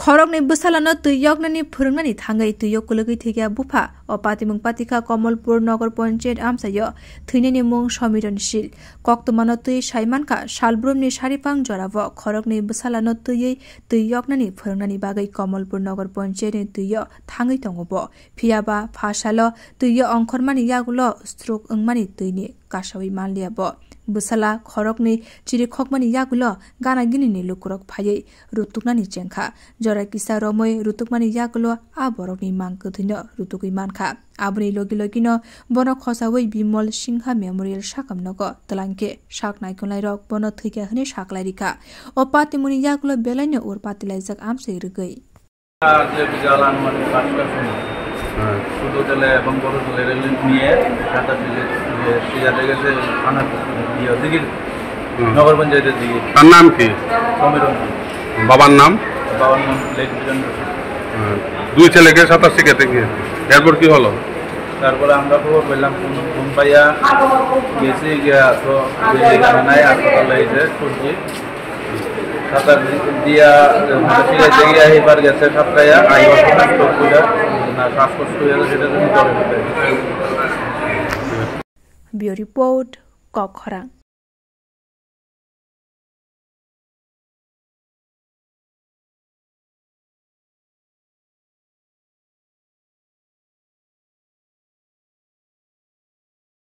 खरकनि बोसालानो तुयकनानि फोरोंनानि थांगै तुयक कुलगै थैया बुफा अपातिमुं पातिका कमलपुर नगर पंचायत आमसायो थैनायनि मुं समिरनशील कक्तमानो तुय साइमानका सालब्रुमनि सारिपां जराव खरकनि बोसालानो तुयकनानि फोरोंनानि बागै कमलपुर नगर पंचायतनि तुय थांगै दङबो फियाबा फासालो तुय अंखरमानि यागुलो स्ट्रोक अंमानि तुयनि कासावै मानलियाबो बोसाला खरकनि चिरि खकमानि यागुलो गाना गिनिनि लुकुरक फायै रुतुकनानि जेंखा जरा किसा रमै रुतुकमानि यागुलो आ बरकनि मांग थैनो रुतुकै मानखा आबनि लगी लगिनो बन खसावै बिमल सिंहा मेमोरियल साकामनगो तलांके साक नायखुनलाय रक बन थैका हने साकलारिका अपातिमुनि यागुलो बेलायनो उर पातिलायजक आमसे रुगै ছোট ছেলে এবং বড় ছেলে নিয়ে ঢাকা সিজাতে গেছে থানা দিকে নগর পঞ্চায়েতের দিকে। তার নাম কি? সমীরন। বাবার নাম? বাবার নাম লেট বীরেন্দ্র। দুই ছেলেকে সাঁতার শিখাতে গিয়ে এরপর কি হলো? তারপরে আমরা খবর পেলাম ফোন পাইয়া গেছি গিয়া তো এখানে নাই হাসপাতালে এসে শুনছি সাঁতার দিয়া শিখাইতে গিয়া এবার গেছে সাঁতরাইয়া না শ্বাসকষ্ট হয়ে গেছে সেটা জন্য Bureau Report, Kokkhorang।